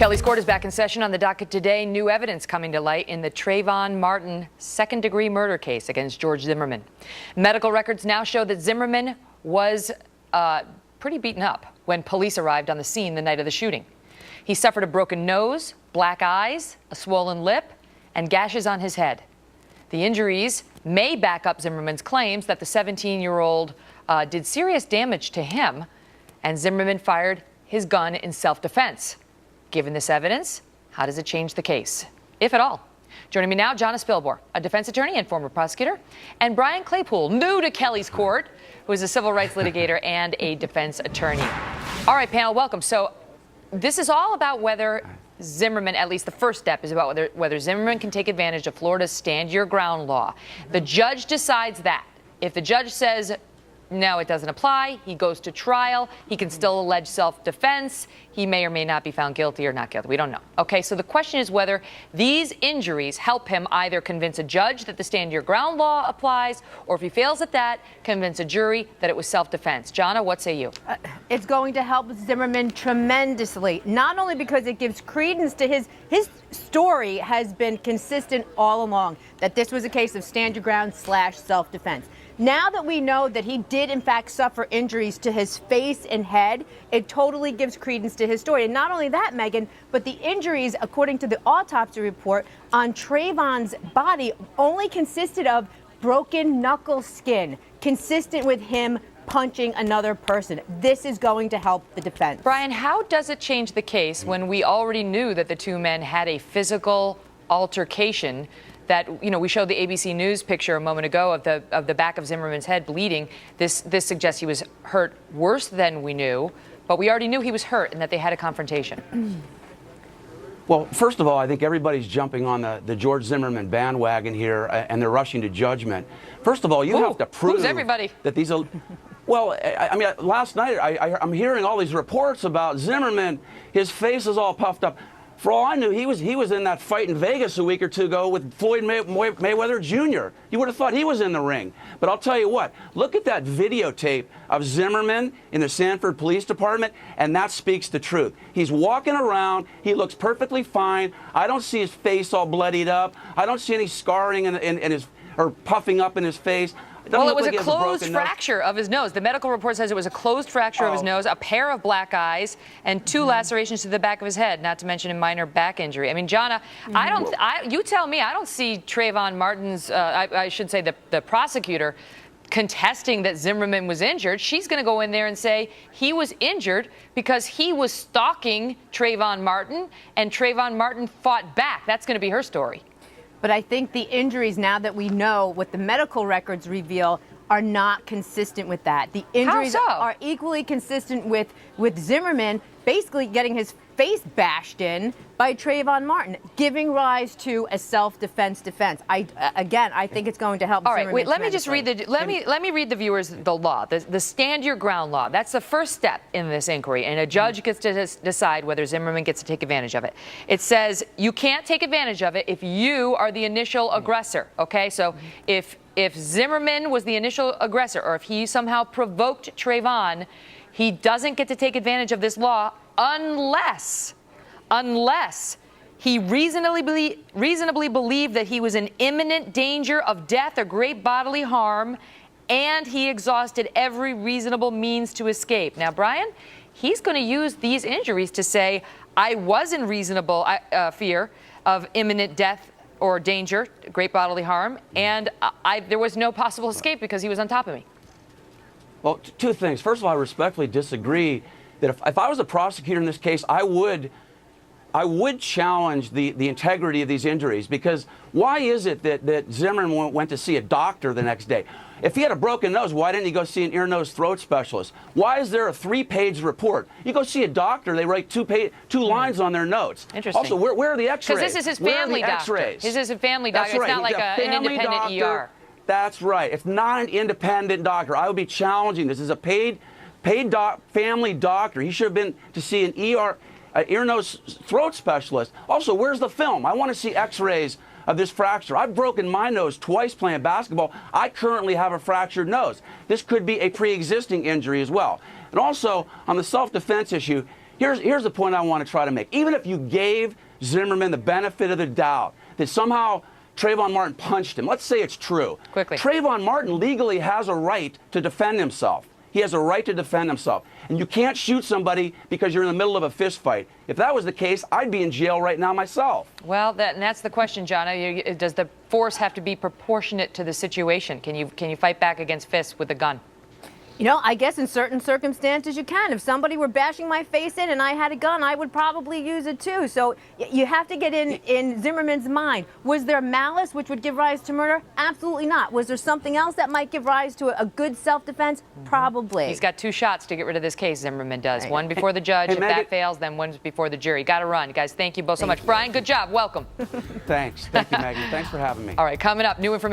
Kelly's court is back in session. On the docket today, new evidence coming to light in the Trayvon Martin second-degree murder case against George Zimmerman. Medical records now show that Zimmerman was pretty beaten up when police arrived on the scene the night of the shooting. He suffered a broken nose, black eyes, a swollen lip, and gashes on his head. The injuries may back up Zimmerman's claims that the 17-year-old did serious damage to him, and Zimmerman fired his gun in self-defense. Given this evidence, how does it change the case, if at all? Joining me now, Jonna Spilbor, a defense attorney and former prosecutor, and Brian Claypool, new to Kelly's court, who is a civil rights litigator and a defense attorney. All right, panel, welcome. So this is all about whether Zimmerman, at least the first step, is about whether Zimmerman can take advantage of Florida's stand your ground law. The judge decides that. If the judge says, no, it doesn't apply, he goes to trial, he can still allege self-defense, he may or may not be found guilty or not guilty, we don't know. Okay, so the question is whether these injuries help him either convince a judge that the stand your ground law applies, or if he fails at that, convince a jury that it was self-defense. Jonna, what say you? It's going to help Zimmerman tremendously, not only because it gives credence to his story has been consistent all along, that this was a case of stand your ground / self-defense. Now that we know that he did, in fact, suffer injuries to his face and head, it totally gives credence to his story. And not only that, Megan, but the injuries, according to the autopsy report, on Trayvon's body only consisted of broken knuckle skin, consistent with him punching another person. This is going to help the defense. Brian, how does it change the case when we already knew that the two men had a physical altercation? That, you know, we showed the ABC News picture a moment ago of the back of Zimmerman's head bleeding. This suggests he was hurt worse than we knew, but we already knew he was hurt and that they had a confrontation. Well, first of all, I think everybody's jumping on the George Zimmerman bandwagon here, and they're rushing to judgment. First of all, you have to prove who's everybody? That these. Well, I mean, last night I'm hearing all these reports about Zimmerman. His face is all puffed up. For all I knew, he was in that fight in Vegas a week or two ago with Floyd Mayweather Jr. You would have thought he was in the ring. But I'll tell you what, look at that videotape of Zimmerman in the Sanford Police Department, and that speaks the truth. He's walking around. He looks perfectly fine. I don't see his face all bloodied up. I don't see any scarring in his, or puffing up in his face. Well, it was a closed fracture of his nose. The medical report says it was a closed fracture of his nose, a pair of black eyes, and two lacerations to the back of his head, not to mention a minor back injury. I mean, Jonna, you tell me, I don't see Trayvon Martin's, I should say the prosecutor, contesting that Zimmerman was injured. She's going to go in there and say he was injured because he was stalking Trayvon Martin, and Trayvon Martin fought back. That's going to be her story. But I think the injuries, now that we know what the medical records reveal, are not consistent with that. The injuries are equally consistent with Zimmerman basically getting his face bashed in by Trayvon Martin, giving rise to a self-defense defense. I think it's going to help. All right, wait. Let me just read let me read the viewers the law, the stand your ground law. That's the first step in this inquiry, and a judge gets to decide whether Zimmerman gets to take advantage of it. It says you can't take advantage of it if you are the initial aggressor. Okay, so if Zimmerman was the initial aggressor, or if he somehow provoked Trayvon, he doesn't get to take advantage of this law unless he reasonably believed that he was in imminent danger of death or great bodily harm, and he exhausted every reasonable means to escape. Now, Brian, he's going to use these injuries to say, I was in reasonable fear of imminent death or danger, great bodily harm, and there was no possible escape because he was on top of me. Well, two things. First of all, I respectfully disagree that if I was a prosecutor in this case, I would challenge the integrity of these injuries, because why is it that Zimmerman went to see a doctor the next day? If he had a broken nose, why didn't he go see an ear, nose, throat specialist? Why is there a 3-page report? You go see a doctor, they write two lines on their notes. Interesting. Also, where are the x-rays? Because this is his family doctor. This is a family doctor. That's right. It's not like an independent ER. That's right. It's not an independent doctor. I would be challenging this. This is a paid family doctor. He should have been to see an ear, nose, throat specialist. Also, where's the film? I want to see x-rays of this fracture. I've broken my nose twice playing basketball. I currently have a fractured nose. This could be a pre-existing injury as well. And also, on the self-defense issue, Here's the point I want to try to make. Even if you gave Zimmerman the benefit of the doubt that somehow Trayvon Martin punched him, let's say it's true. Quickly. Trayvon Martin legally has a right to defend himself. He has a right to defend himself. And you can't shoot somebody because you're in the middle of a fist fight. If that was the case, I'd be in jail right now myself. Well, that's the question, John. Does the force have to be proportionate to the situation? Can you fight back against fists with a gun? You know, I guess in certain circumstances you can. If somebody were bashing my face in and I had a gun, I would probably use it too. So you have to get in Zimmerman's mind. Was there malice which would give rise to murder? Absolutely not. Was there something else that might give rise to a good self-defense? Probably. He's got 2 shots to get rid of this case, Zimmerman does. One before the judge. If that fails, then one before the jury. Got to run. Guys, thank you both so much. Brian, good job. Welcome. Thanks. Thank you, Maggie. Thanks for having me. All right, coming up, new information.